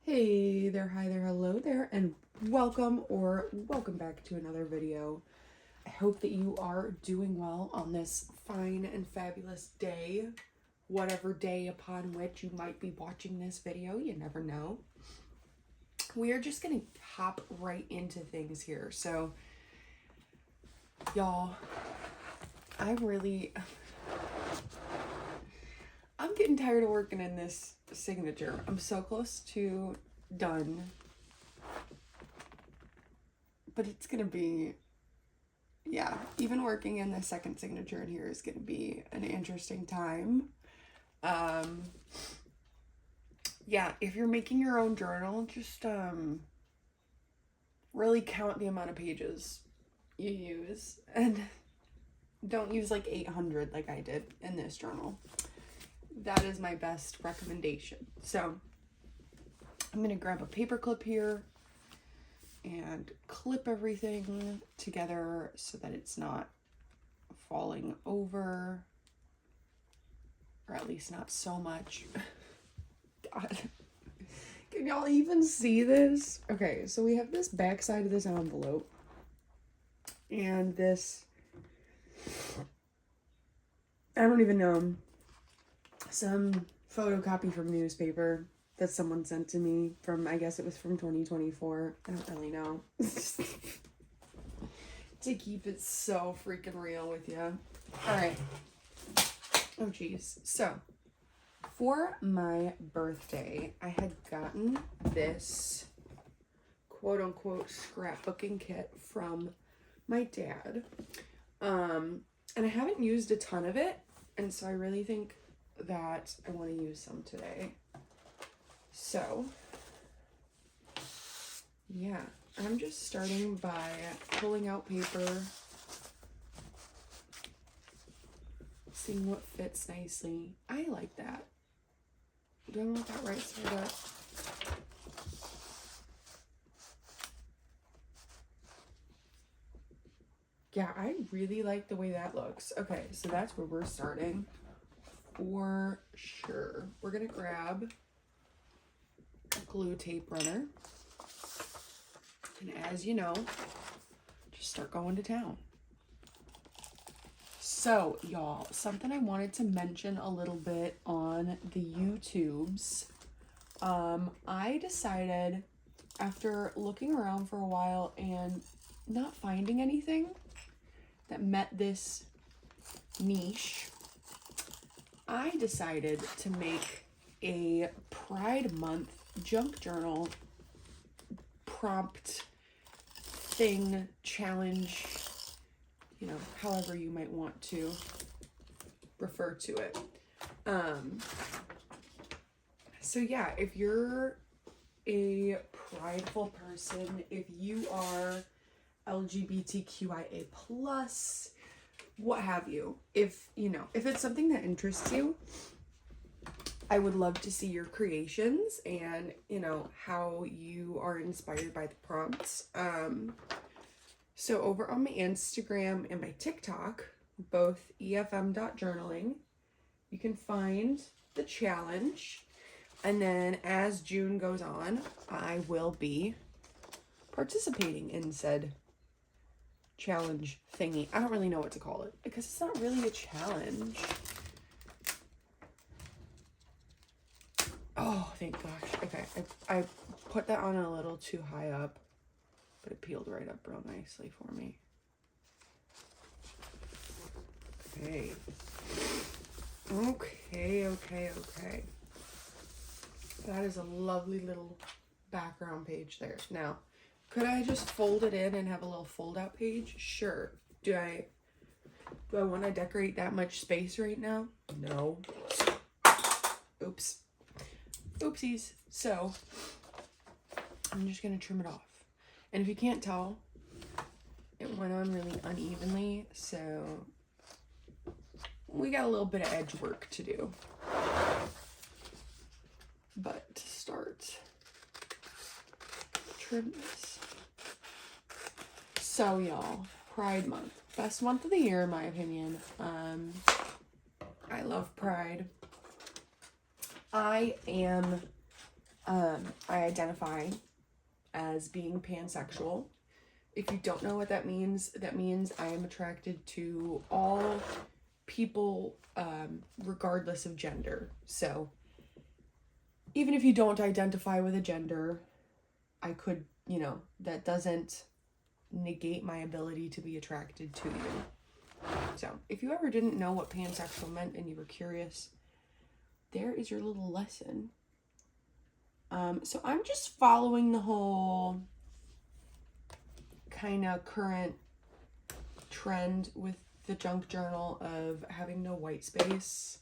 Hey there, hi there, hello there, and welcome back to another video. I hope that you are doing well on this fine and fabulous day, whatever day upon which you might be watching this video, you never know. We are just gonna hop right into things here. So, y'all, I'm getting tired of working in this signature. I'm so close to done, but it's gonna be, yeah, even working in the second signature in here is gonna be an interesting time. Yeah, if you're making your own journal, just really count the amount of pages you use, and don't use like 800 like I did in this journal. That is my best recommendation. So I'm gonna grab a paper clip here and clip everything together so that it's not falling over, or at least not so much. God, can y'all even see this? Okay, so we have this back side of this envelope and this, I don't even know, some photocopy from newspaper that someone sent to me from, I guess it was from 2024. I don't really know. To keep it so freaking real with you. All right. Oh, geez. So, for my birthday, I had gotten this quote-unquote scrapbooking kit from my dad. And I haven't used a ton of it, and so I really think that I want to use some today. So, yeah, I'm just starting by pulling out paper, seeing what fits nicely. I like that. Do I want that right side up? Yeah, I really like the way that looks. Okay, so that's where we're starting for sure. We're gonna grab a glue tape runner, and as you know, just start going to town. So, y'all, something I wanted to mention a little bit on the YouTubes. I decided, after looking around for a while and not finding anything that met this niche, I decided to make a Pride Month junk journal prompt thing, challenge, you know, however you might want to refer to it. So yeah, if you're a prideful person, if you are LGBTQIA plus, what have you, if it's something that interests you, I would love to see your creations and, how you are inspired by the prompts. So over on my Instagram and my TikTok, both efm.journaling, you can find the challenge. And then as June goes on, I will be participating in said challenge thingy. I don't really know what to call it because it's not really a challenge. Oh, thank gosh. Okay, I put that on a little too high up, but it peeled right up real nicely for me. Okay. Okay. That is a lovely little background page there. Now, could I just fold it in and have a little fold out page? Sure. Do I want to decorate that much space right now? No. Oops. Oopsies. So, I'm just going to trim it off. And if you can't tell, it went on really unevenly, so we got a little bit of edge work to do. But to start, trim this. So y'all, Pride Month. Best month of the year in my opinion. I love Pride. I am I identify as being pansexual. If you don't know what that means I am attracted to all people, regardless of gender. So even if you don't identify with a gender, I could, that doesn't negate my ability to be attracted to you. So if you ever didn't know what pansexual meant and you were curious, there is your little lesson. So I'm just following the whole kind of current trend with the junk journal of having no white space.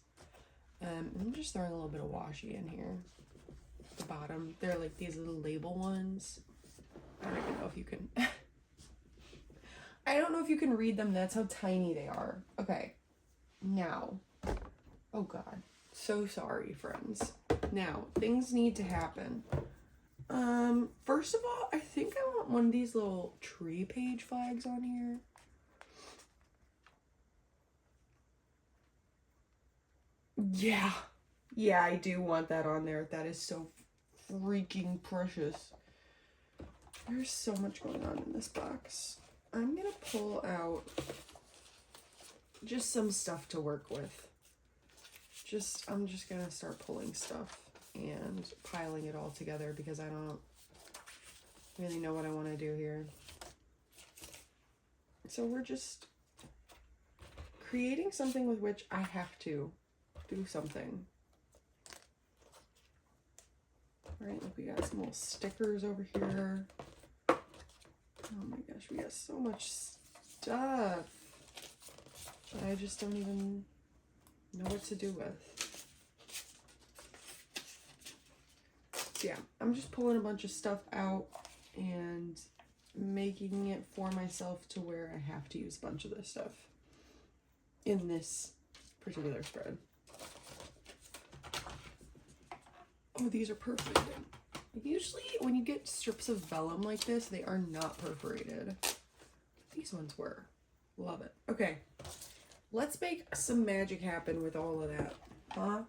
I'm just throwing a little bit of washi in here at the bottom. They're like these little label ones. I don't even know if you can I don't know if you can read them. That's how tiny they are. Okay, now, oh god, so sorry friends. Now things need to happen. First of all, I think I want one of these little tree page flags on here. Yeah, I do want that on there. That is so freaking precious. There's so much going on in this box. I'm gonna pull out just some stuff to work with. I'm just gonna start pulling stuff and piling it all together because I don't really know what I want to do here. So we're just creating something with which I have to do something. All right, look, we got some little stickers over here. Oh my gosh, we got so much stuff that I just don't even know what to do with. So yeah, I'm just pulling a bunch of stuff out and making it for myself to where I have to use a bunch of this stuff in this particular spread. Oh, these are perforated. Usually when you get strips of vellum like this, they are not perforated. These ones were. Love it. Okay, let's make some magic happen with all of that, huh?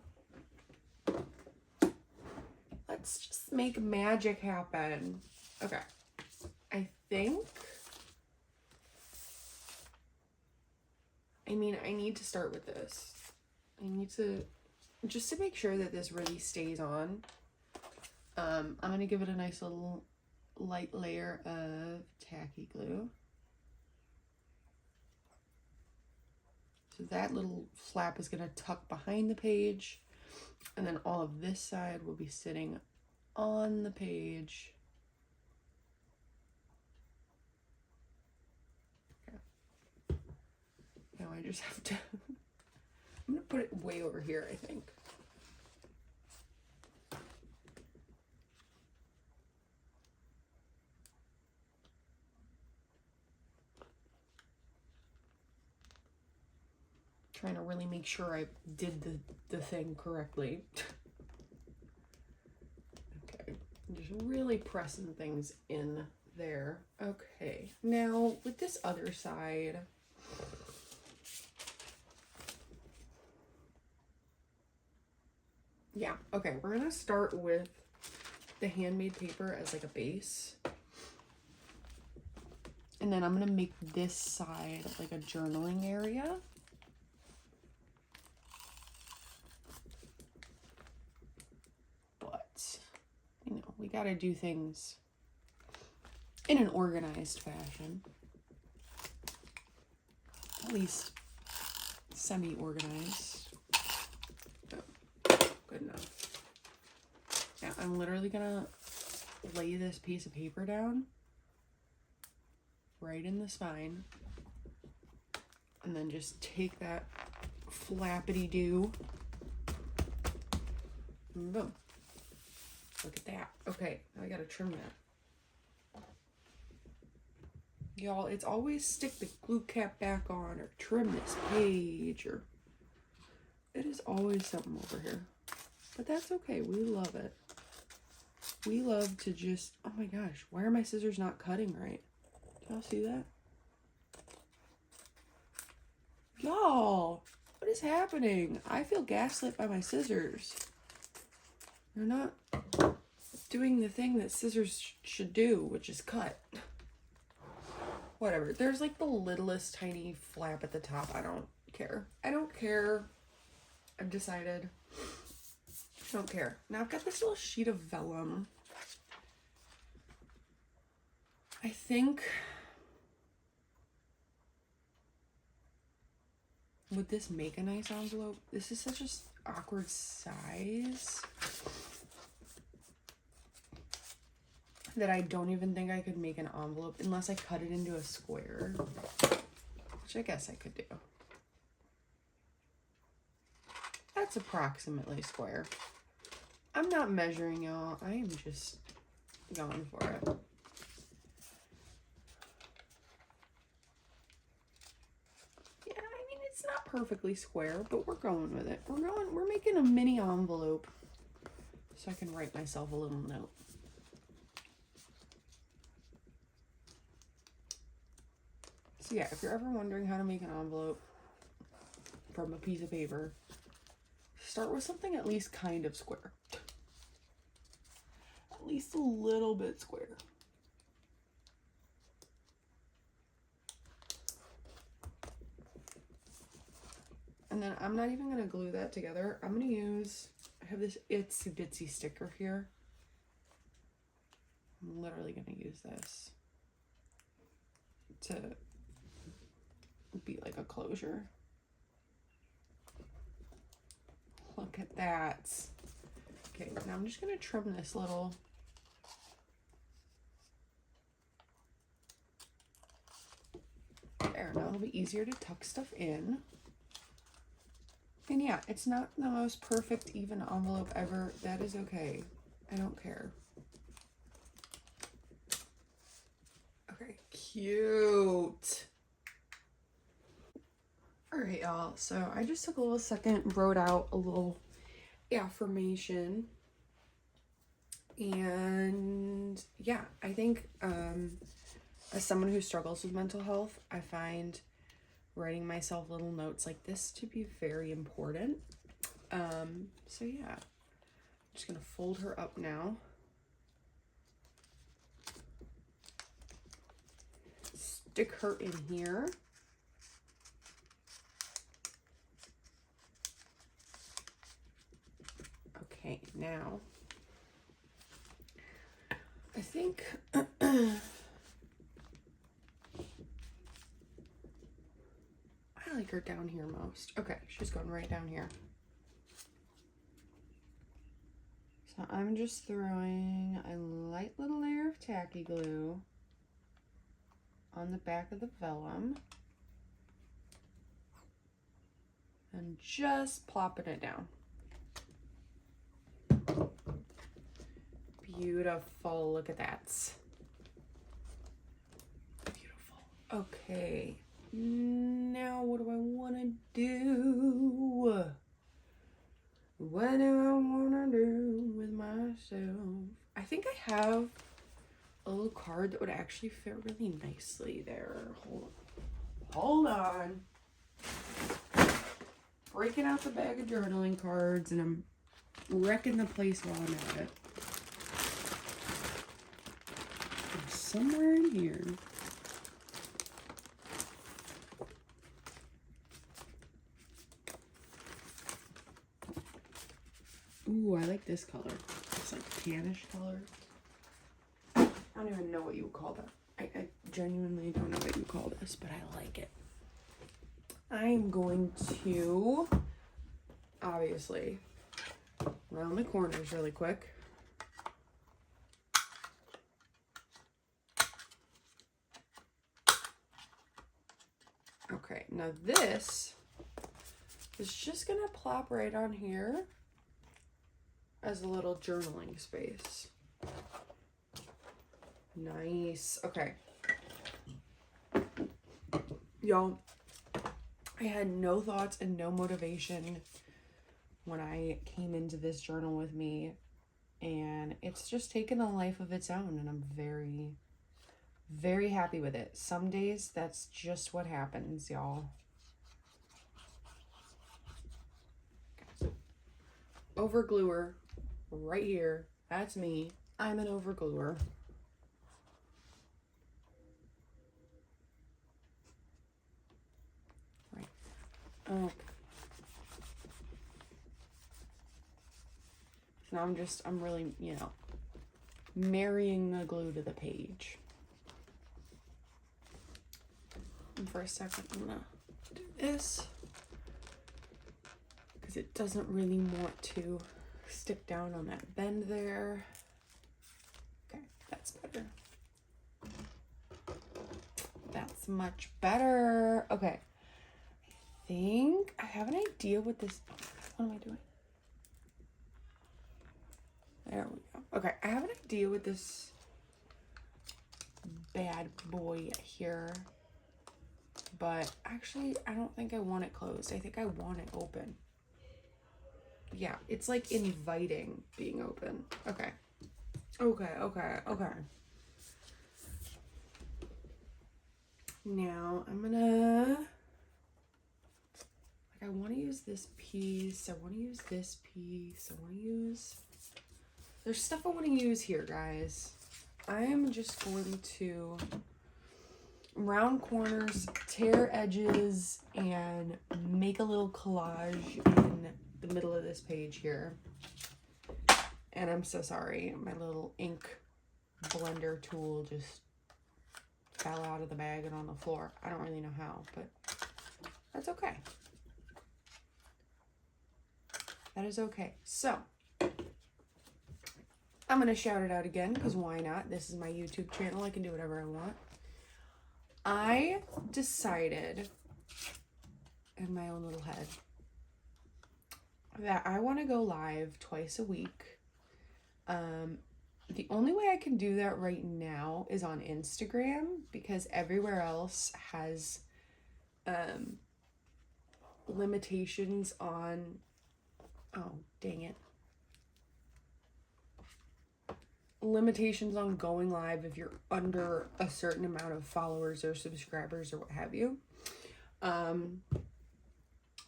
Let's just make magic happen. Okay, I need to start with this. I need to, just to make sure that this really stays on, I'm going to give it a nice little light layer of tacky glue. So that little flap is going to tuck behind the page, and then all of this side will be sitting on the page. Okay. Now I just have to, I'm going to put it way over here, I think. Trying to really make sure I did the thing correctly. Okay, just really pressing things in there. Okay, now with this other side, yeah, okay, we're gonna start with the handmade paper as like a base. And then I'm gonna make this side like a journaling area. We gotta do things in an organized fashion. At least semi-organized. Oh, good enough. Now I'm literally gonna lay this piece of paper down right in the spine. And then just take that flappity-doo. And boom. Look at that. Okay, now I gotta trim that. Y'all, it's always stick the glue cap back on or trim this page, or it is always something over here. But that's okay. We love it. We love to just, oh my gosh, why are my scissors not cutting right? Do y'all see that? Y'all, what is happening? I feel gaslit by my scissors. They're not doing the thing that scissors should do, which is cut. Whatever. There's like the littlest tiny flap at the top. I don't care. I don't care. I've decided. I don't care. Now I've got this little sheet of vellum. I think, would this make a nice envelope? This is such an awkward size that I don't even think I could make an envelope unless I cut it into a square, which I guess I could do. That's approximately square. I'm not measuring, y'all. I am just going for it. Yeah, I mean, it's not perfectly square, but we're going with it. We're making a mini envelope so I can write myself a little note. So yeah, if you're ever wondering how to make an envelope from a piece of paper, start with something at least kind of square. At least a little bit square. And then I'm not even going to glue that together. I'm going to use, I have this itsy bitsy sticker here. I'm literally going to use this to be like a closure. Look at that. Okay, now I'm just going to trim this little. There, now it'll be easier to tuck stuff in. And yeah, it's not the most perfect even envelope ever. That is okay. I don't care. Okay, cute. All right, y'all. So I just took a little second, wrote out a little affirmation. And yeah, I think as someone who struggles with mental health, I find writing myself little notes like this to be very important. So yeah, I'm just gonna fold her up now. Stick her in here. Okay, now I think I like her down here most. Okay, she's going right down here. So I'm just throwing a light little layer of tacky glue on the back of the vellum and just plopping it down. Beautiful. Look at that. Beautiful. Okay. Now what do I want to do? What do I want to do with myself? I think I have a little card that would actually fit really nicely there. Hold on. Breaking out the bag of journaling cards and I'm wrecking the place while I'm at it. Somewhere in here. Ooh, I like this color. It's like tannish color. I don't even know what you would call that. I genuinely don't know what you call this, but I like it. I'm going to, obviously, round the corners really quick. Okay, now this is just gonna plop right on here as a little journaling space. Nice. Okay. Y'all, I had no thoughts and no motivation when I came into this journal with me, and it's just taken a life of its own, and I'm very, very happy with it. Some days that's just what happens, y'all. Over gluer right here. That's me. I'm an overgluer. Right. Okay. Now I'm really, you know, marrying the glue to the page. And for a second, I'm gonna do this because it doesn't really want to stick down on that bend there. Okay, that's better. That's much better. Okay. I think I have an idea what this, what am I doing? There we go. Okay, I have an idea with this bad boy here. But actually, I don't think I want it closed. I think I want it open. Yeah, it's like inviting being open. Okay. Okay. Now I'm gonna, like, I want to use this piece. I want to use this piece. I want to use, there's stuff I want to use here, guys. I am just going to round corners, tear edges, and make a little collage in the middle of this page here. And I'm so sorry, my little ink blender tool just fell out of the bag and on the floor. I don't really know how, but that's okay. That is okay. So I'm gonna shout it out again because why not? This is my YouTube channel. I can do whatever I want. I decided in my own little head that I want to go live twice a week. The only way I can do that right now is on Instagram because everywhere else has limitations on, oh dang it, limitations on going live if you're under a certain amount of followers or subscribers or what have you.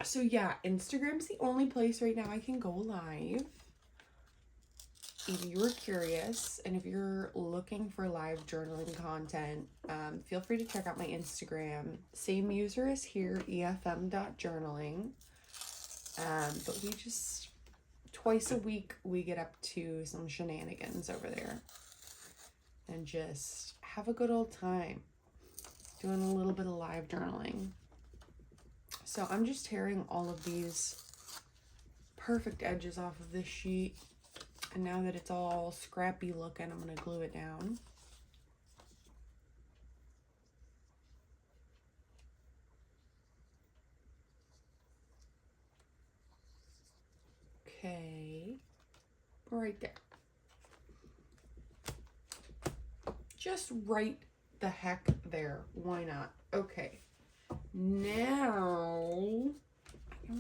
So yeah, Instagram's the only place right now I can go live. If you're curious and if you're looking for live journaling content, feel free to check out my Instagram. Same user as here, efm.journaling. But we just, twice a week, we get up to some shenanigans over there and just have a good old time doing a little bit of live journaling. So I'm just tearing all of these perfect edges off of this sheet. And now that it's all scrappy looking, I'm going to glue it down. Okay. Right there. Just right the heck there. Why not? Okay. Now, you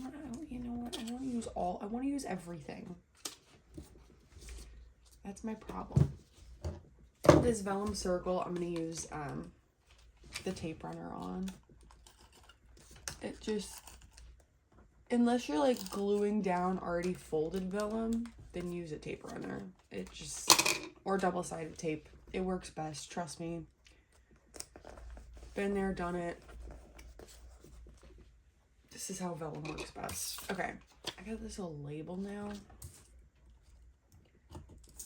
know what? I want to use all, I want to use everything. That's my problem. This vellum circle, I'm going to use the tape runner on. It just, unless you're like gluing down already folded vellum, then use a tape runner. It just, or double-sided tape. It works best, trust me. Been there, done it. This is how vellum works best. Okay, I got this little label now.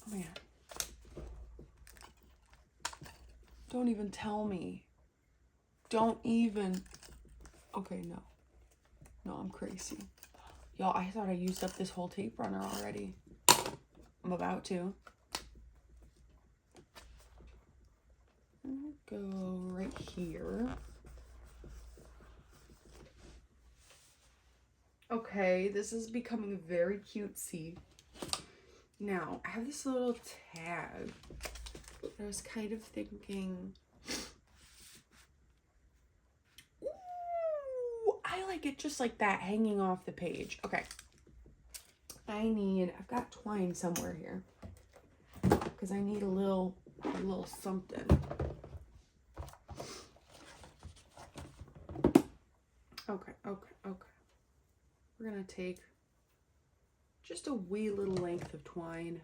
Oh man. Don't even tell me. Don't even. Okay, no. No, I'm crazy. Y'all, I thought I used up this whole tape runner already. I'm about to. I'm gonna go right here. Okay, this is becoming very cutesy. Now, I have this little tag. I was kind of thinking, ooh, I like it just like that, hanging off the page. Okay. I've got twine somewhere here because I need a little something. Okay. We're gonna take just a wee little length of twine.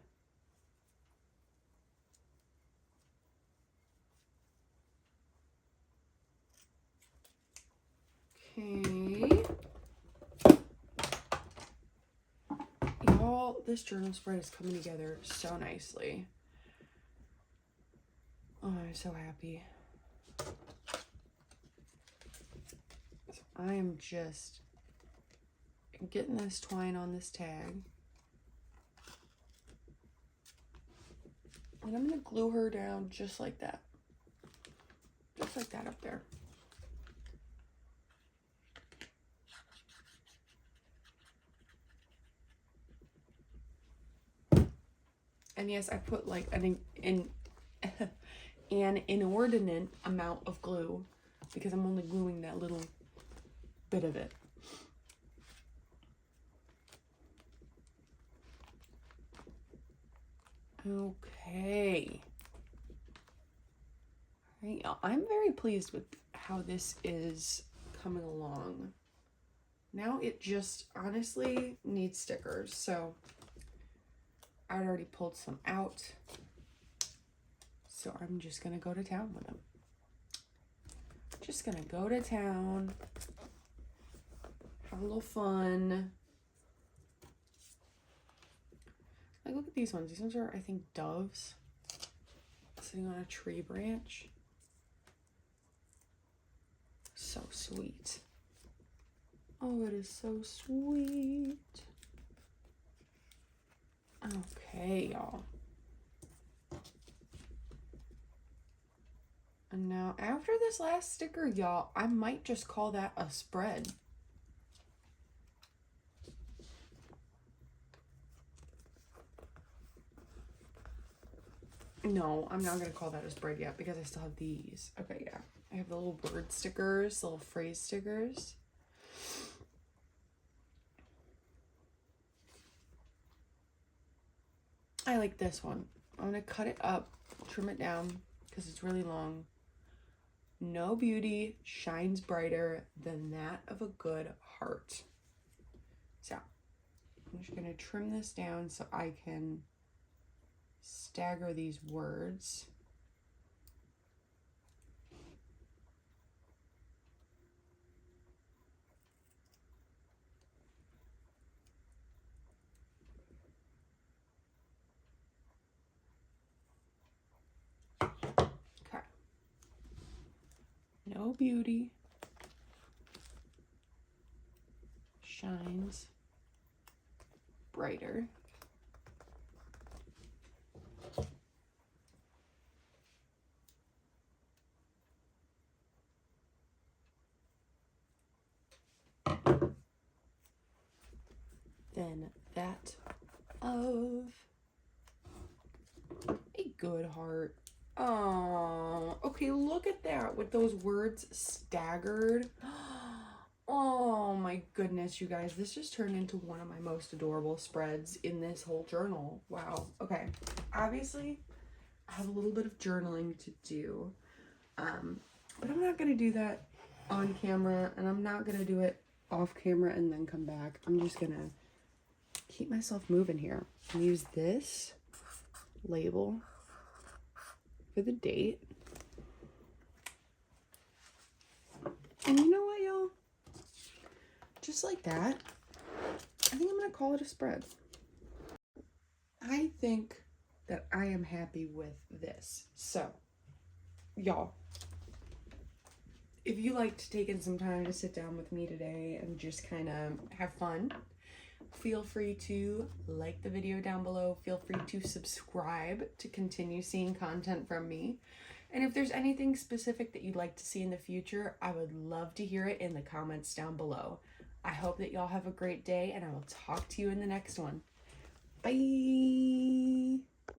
Okay. Y'all, this journal spread is coming together so nicely. Oh, I'm so happy. So I am just getting this twine on this tag. And I'm going to glue her down just like that. Just like that up there. And yes, I put like an inordinate amount of glue because I'm only gluing that little bit of it. Okay. All right, I'm very pleased with how this is coming along. Now it just honestly needs stickers. So I'd already pulled some out. So I'm just going to go to town with them. Just going to go to town. Have a little fun. Like, look at these ones. These ones are, I think, doves sitting on a tree branch. So sweet. Oh, it is so sweet. Okay, y'all. And now, after this last sticker, y'all, I might just call that a spread. No, I'm not going to call that a spread yet because I still have these. Okay, yeah. I have the little word stickers, the little phrase stickers. I like this one. I'm going to cut it up, trim it down because it's really long. No beauty shines brighter than that of a good heart. So, I'm just going to trim this down so I can stagger these words. Okay. No beauty shines brighter than that of a good heart. Oh, okay, look at that with those words staggered. Oh my goodness, you guys, this just turned into one of my most adorable spreads in this whole journal. Wow. Okay, obviously I have a little bit of journaling to do, but I'm not gonna do that on camera, and I'm not gonna do it off camera and then come back. I'm just gonna keep myself moving here and use this label for the date. And you know what, y'all? Just like that, I think I'm gonna call it a spread. I think that I am happy with this. So, y'all, if you liked taking some time to sit down with me today and just kind of have fun, feel free to like the video down below. Feel free to subscribe to continue seeing content from me. And if there's anything specific that you'd like to see in the future, I would love to hear it in the comments down below. I hope that y'all have a great day, and I will talk to you in the next one. Bye.